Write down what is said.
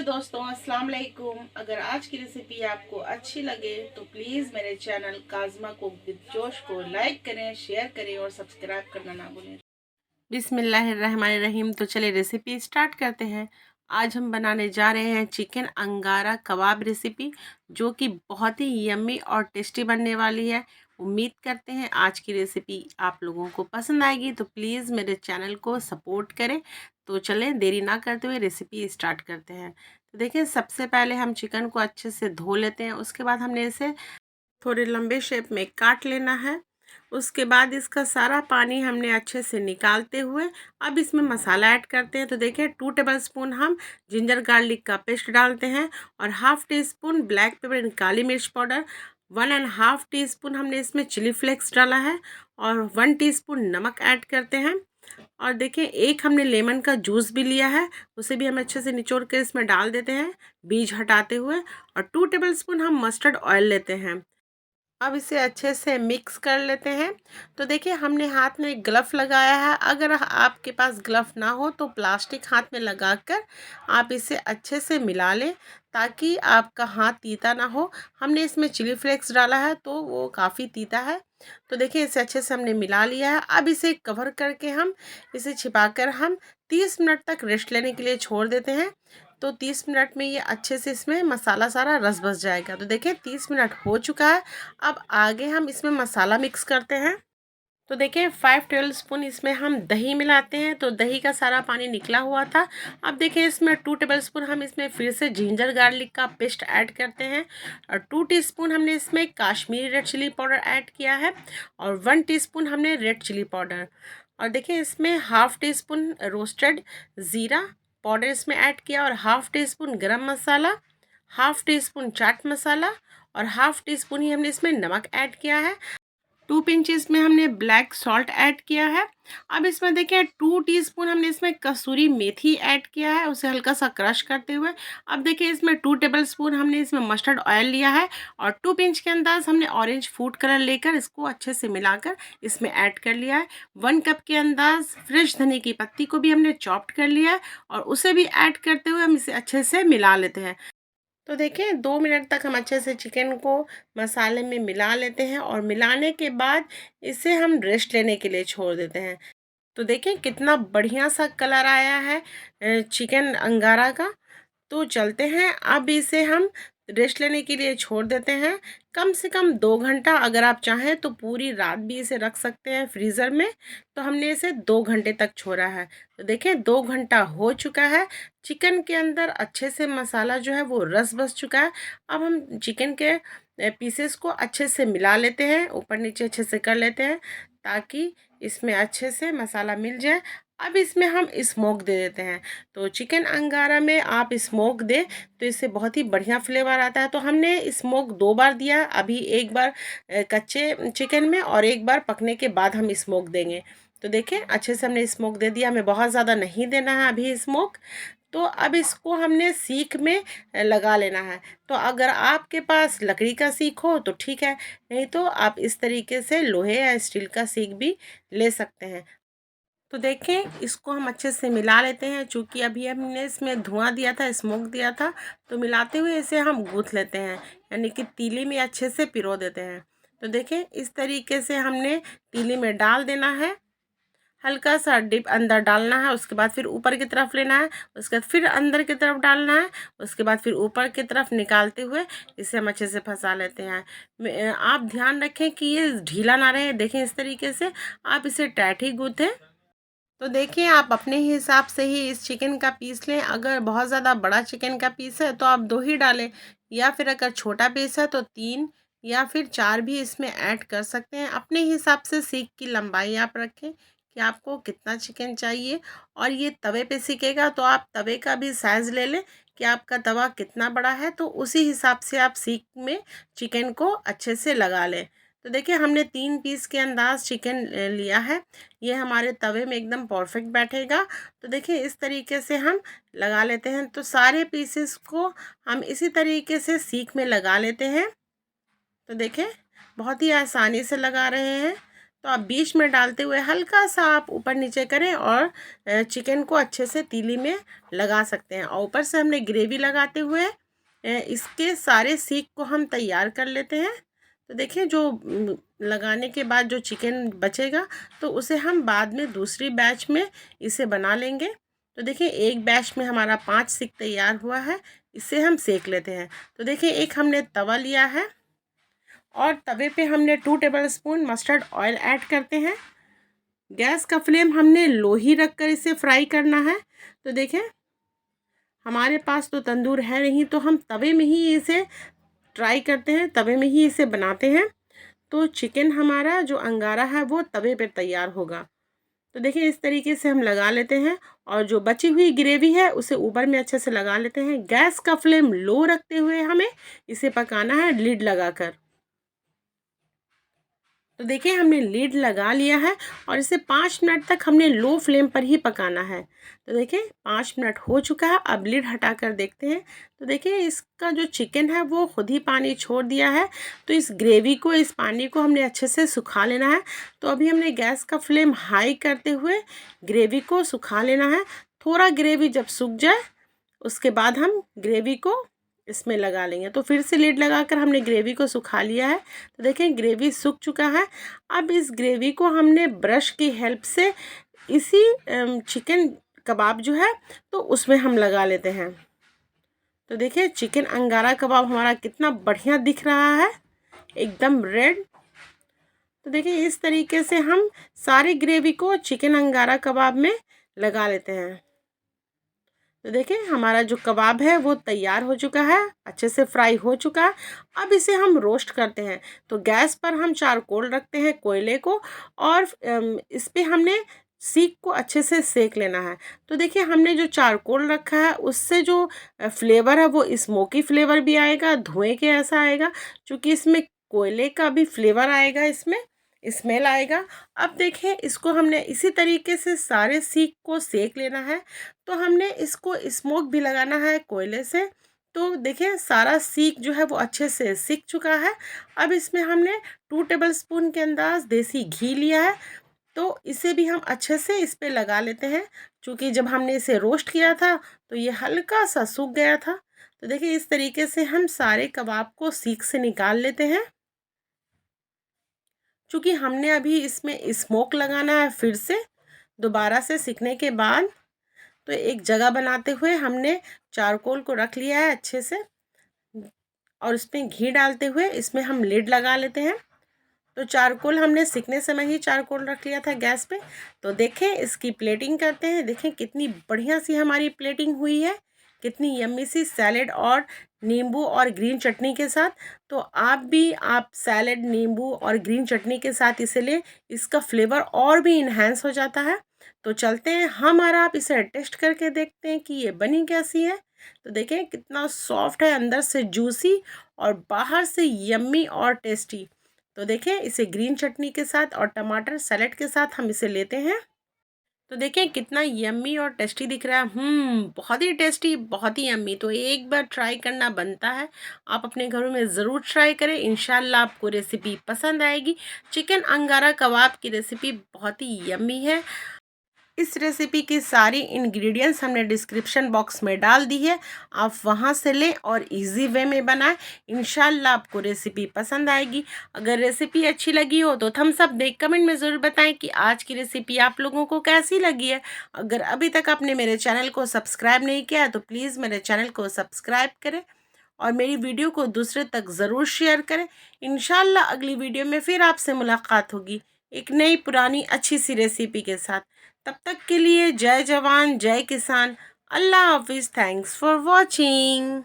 दोस्तों, अस्सलाम वालेकुम। अगर आज की रेसिपी आपको अच्छी लगे तो प्लीज़ मेरे चैनल काज़मा कुक विद जोश को लाइक करें, शेयर करें और सब्सक्राइब करना ना भूलें। बिस्मिल्लाहिर्रहमानिर्रहीम। तो चलिए रेसिपी स्टार्ट करते हैं। आज हम बनाने जा रहे हैं चिकन अंगारा कबाब रेसिपी, जो कि बहुत ही यम्मी और टेस्टी बनने वाली है। उम्मीद करते हैं आज की रेसिपी आप लोगों को पसंद आएगी, तो प्लीज़ मेरे चैनल को सपोर्ट करें। तो चलें देरी ना करते हुए रेसिपी स्टार्ट करते हैं। तो देखिए, सबसे पहले हम चिकन को अच्छे से धो लेते हैं। उसके बाद हमने इसे थोड़े लंबे शेप में काट लेना है। उसके बाद इसका सारा पानी हमने अच्छे से निकालते हुए अब इसमें मसाला ऐड करते हैं। तो देखिए, 2 टेबलस्पून हम जिंजर गार्लिक का पेस्ट डालते हैं और half teaspoon black pepper and काली मिर्च पाउडर, 1.5 टीस्पून हमने इसमें चिली फ्लेक्स डाला है और 1 टीस्पून नमक ऐड करते हैं। और देखिए, एक हमने लेमन का जूस भी लिया है, उसे भी हम अच्छे से निचोड़ के इसमें डाल देते हैं बीज हटाते हुए। और 2 टेबलस्पून हम मस्टर्ड ऑयल लेते हैं। अब इसे अच्छे से मिक्स कर लेते हैं। तो देखिए, हमने हाथ में ग्लव लगाया है। अगर आपके पास ग्लव ना हो तो प्लास्टिक हाथ में लगाकर आप इसे अच्छे से मिला लें, ताकि आपका हाथ तीता ना हो। हमने इसमें चिली फ्लेक्स डाला है तो वो काफ़ी तीता है। तो देखिए, इसे अच्छे से हमने मिला लिया है। अब इसे कवर करके हम इसे छिपाकर हम 30 मिनट तक रेस्ट लेने के लिए छोड़ देते हैं। तो 30 मिनट में ये अच्छे से इसमें मसाला सारा रस बस जाएगा। तो देखिए, 30 मिनट हो चुका है। अब आगे हम इसमें मसाला मिक्स करते हैं। तो देखिए, 5 टेबलस्पून इसमें हम दही मिलाते हैं। तो दही का सारा पानी निकला हुआ था। अब देखिए, इसमें 2 टेबलस्पून हम इसमें फिर से जिंजर गार्लिक का पेस्ट ऐड करते हैं और 2 टीस्पून हमने इसमें Kashmiri red chilli powder add किया है और 1 टीस्पून हमने रेड चिली पाउडर। और देखिए, इसमें हाफ़ टी स्पून रोस्टेड ज़ीरा पाउडर इसमें ऐड किया और हाफ़ टी स्पून गरम मसाला, half tea spoon chaat masala और हाफ़ टी स्पून ही हमने इसमें नमक ऐड किया है। 2 पिंच इसमें हमने ब्लैक सॉल्ट ऐड किया है। अब इसमें देखिए, 2 टीस्पून हमने इसमें कसूरी मेथी ऐड किया है, उसे हल्का सा क्रश करते हुए। अब देखिए, इसमें 2 टेबलस्पून हमने इसमें मस्टर्ड ऑयल लिया है और 2 पिंच के अंदाज़ हमने ऑरेंज फूड कलर लेकर इसको अच्छे से मिलाकर इसमें ऐड कर लिया है। 1 कप के अंदाज़ फ्रेश धनिया की पत्ती को भी हमने चॉप्ड कर लिया है और उसे भी ऐड करते हुए हम इसे अच्छे से मिला लेते हैं। तो देखिए, 2 मिनट तक हम अच्छे से चिकन को मसाले में मिला लेते हैं और मिलाने के बाद इसे हम रेस्ट लेने के लिए छोड़ देते हैं। तो देखिए, कितना बढ़िया सा कलर आया है चिकन अंगारा का। तो चलते हैं, अब इसे हम रेस्ट लेने के लिए छोड़ देते हैं। कम से कम 2 घंटा, अगर आप चाहें तो पूरी रात भी इसे रख सकते हैं फ्रीज़र में। तो हमने इसे 2 घंटे तक छोड़ा है। तो देखिए, 2 घंटा हो चुका है। चिकन के अंदर अच्छे से मसाला जो है वो रस बस चुका है। अब हम चिकन के पीसेस को अच्छे से मिला लेते हैं, ऊपर नीचे अच्छे से कर लेते हैं, ताकि इसमें अच्छे से मसाला मिल जाए। अब इसमें हम स्मोक दे देते हैं। तो चिकन अंगारा में आप स्मोक दें तो इससे बहुत ही बढ़िया फ्लेवर आता है। तो हमने स्मोक 2 बार दिया, अभी एक बार कच्चे चिकन में और एक बार पकने के बाद हम स्मोक देंगे। तो देखिए, अच्छे से हमने स्मोक दे दिया, हमें बहुत ज़्यादा नहीं देना है अभी स्मोक। तो अब इसको हमने सीख में लगा लेना है। तो अगर आपके पास लकड़ी का सीख हो तो ठीक है, नहीं तो आप इस तरीके से लोहे या स्टील का सीख भी ले सकते हैं। तो देखें, इसको हम अच्छे से मिला लेते हैं। चूँकि अभी हमने इसमें धुआं दिया था, स्मोक दिया था, तो मिलाते हुए इसे हम गूँथ लेते हैं, यानी कि तीली में अच्छे से पिरो देते हैं। तो देखें, इस तरीके से हमने तीली में डाल देना है। हल्का सा डिप अंदर डालना है, उसके बाद फिर ऊपर की तरफ लेना है, उसके बाद फिर अंदर की तरफ डालना है, उसके बाद फिर ऊपर की तरफ निकालते हुए इसे हम अच्छे से फंसा लेते हैं। आप ध्यान रखें कि ये ढीला ना रहे। देखें, इस तरीके से आप इसे टाइट ही गूँथें। तो देखिए, आप अपने हिसाब से ही इस चिकन का पीस लें। अगर बहुत ज़्यादा बड़ा चिकन का पीस है तो आप 2 ही डालें, या फिर अगर छोटा पीस है तो 3 या फिर 4 भी इसमें ऐड कर सकते हैं। अपने हिसाब से सीख की लंबाई आप रखें कि आपको कितना चिकन चाहिए। और ये तवे पे सिकेगा, तो आप तवे का भी साइज़ ले लें कि आपका तवा कितना बड़ा है, तो उसी हिसाब से आप सीख में चिकन को अच्छे से लगा लें। तो देखिए, हमने 3 पीस के अंदाज़ चिकन लिया है। ये हमारे तवे में एकदम परफेक्ट बैठेगा। तो देखिए, इस तरीके से हम लगा लेते हैं। तो सारे पीसेस को हम इसी तरीके से सीख में लगा लेते हैं। तो देखें, बहुत ही आसानी से लगा रहे हैं। तो आप बीच में डालते हुए हल्का सा आप ऊपर नीचे करें और चिकन को अच्छे से तीली में लगा सकते हैं। और ऊपर से हमने ग्रेवी लगाते हुए इसके सारे सीख को हम तैयार कर लेते हैं। तो देखिए जो लगाने के बाद जो चिकन बचेगा तो उसे हम बाद में दूसरी बैच में इसे बना लेंगे। तो देखिए एक बैच में हमारा 5 सीख तैयार हुआ है, इसे हम सेक लेते हैं। तो देखिए एक हमने तवा लिया है और तवे पे हमने 2 टेबलस्पून मस्टर्ड ऑयल ऐड करते हैं। गैस का फ्लेम हमने लो ही रख कर इसे फ्राई करना है। तो देखें हमारे पास तो तंदूर है नहीं, तो हम तवे में ही इसे ट्राई करते हैं, तवे में ही इसे बनाते हैं। तो चिकन हमारा जो अंगारा है वो तवे पे तैयार होगा। तो देखिए इस तरीके से हम लगा लेते हैं और जो बची हुई ग्रेवी है उसे ऊपर में अच्छे से लगा लेते हैं। गैस का फ्लेम लो रखते हुए हमें इसे पकाना है लिड लगाकर। तो देखिए हमने लीड लगा लिया है और इसे 5 मिनट तक हमने लो फ्लेम पर ही पकाना है। तो देखिए 5 मिनट हो चुका है, अब लीड हटाकर देखते हैं। तो देखिए इसका जो चिकन है वो खुद ही पानी छोड़ दिया है। तो इस ग्रेवी को, इस पानी को हमने अच्छे से सुखा लेना है। तो अभी हमने गैस का फ्लेम हाई करते हुए ग्रेवी को सुखा लेना है। थोड़ा ग्रेवी जब सूख जाए उसके बाद हम ग्रेवी को इसमें लगा लेंगे। तो फिर से लीड लगाकर हमने ग्रेवी को सुखा लिया है। तो देखें ग्रेवी सूख चुका है। अब इस ग्रेवी को हमने ब्रश की हेल्प से इसी चिकन कबाब जो है तो उसमें हम लगा लेते हैं। तो देखिए चिकन अंगारा कबाब हमारा कितना बढ़िया दिख रहा है, एकदम रेड। तो देखिए इस तरीके से हम सारी ग्रेवी को चिकन अंगारा कबाब में लगा लेते हैं। तो देखिए हमारा जो कबाब है वो तैयार हो चुका है, अच्छे से फ्राई हो चुका है। अब इसे हम रोस्ट करते हैं। तो गैस पर हम चारकोल रखते हैं, कोयले को, और इस पे हमने सीख को अच्छे से सेक लेना है। तो देखिए हमने जो चारकोल रखा है उससे जो फ्लेवर है वो स्मोकी फ्लेवर भी आएगा, धुएं के ऐसा आएगा, क्योंकि इसमें कोयले का भी फ्लेवर आएगा, इसमें स्मेल आएगा। अब देखिए इसको हमने इसी तरीके से सारे सीख को सेक लेना है। तो हमने इसको स्मोक भी लगाना है कोयले से। तो देखिए सारा सीख जो है वो अच्छे से सीख चुका है। अब इसमें हमने 2 टेबलस्पून के अंदाज देसी घी लिया है। तो इसे भी हम अच्छे से इस पे लगा लेते हैं, क्योंकि जब हमने इसे रोस्ट किया था तो ये हल्का सा सूख गया था। तो देखिए इस तरीके से हम सारे कबाब को सीख से निकाल लेते हैं। चूँकि हमने अभी इसमें स्मोक लगाना है फिर से दोबारा से सीखने के बाद, तो एक जगह बनाते हुए हमने चारकोल को रख लिया है अच्छे से और इसमें घी डालते हुए इसमें हम लिड लगा लेते हैं। तो चारकोल हमने सीखने समय ही चारकोल रख लिया था गैस पे। तो देखें इसकी प्लेटिंग करते हैं। देखें कितनी बढ़िया सी हमारी प्लेटिंग हुई है, कितनी यम्मी सी सैलेड और नींबू और ग्रीन चटनी के साथ। तो आप सैलेड, नींबू और ग्रीन चटनी के साथ इसे लें, इसका फ्लेवर और भी इन्हेंस हो जाता है। तो चलते हैं हम और आप इसे टेस्ट करके देखते हैं कि ये बनी कैसी है। तो देखें कितना सॉफ्ट है, अंदर से जूसी और बाहर से यम्मी और टेस्टी। तो देखिए इसे ग्रीन चटनी के साथ और टमाटर सैलेड के साथ हम इसे लेते हैं। तो देखें कितना यम्मी और टेस्टी दिख रहा है। बहुत ही टेस्टी, बहुत ही यम्मी। तो एक बार ट्राई करना बनता है। आप अपने घरों में ज़रूर ट्राई करें, इंशाल्लाह आपको रेसिपी पसंद आएगी। चिकन अंगारा कबाब की रेसिपी बहुत ही यम्मी है। इस रेसिपी की सारी इंग्रेडिएंट्स हमने डिस्क्रिप्शन बॉक्स में डाल दी है, आप वहां से लें और इजी वे में बनाएं। इंशाल्लाह आपको रेसिपी पसंद आएगी। अगर रेसिपी अच्छी लगी हो तो थम्स अप दें, कमेंट में ज़रूर बताएं कि आज की रेसिपी आप लोगों को कैसी लगी है। अगर अभी तक आपने मेरे चैनल को सब्सक्राइब नहीं किया है तो प्लीज़ मेरे चैनल को सब्सक्राइब करें और मेरी वीडियो को दूसरे तक ज़रूर शेयर करें। इंशाल्लाह अगली वीडियो में फिर आपसे मुलाकात होगी एक नई पुरानी अच्छी सी रेसिपी के साथ। तब तक के लिए जय जवान जय किसान, अल्लाह हाफिज़, थैंक्स फॉर वॉचिंग।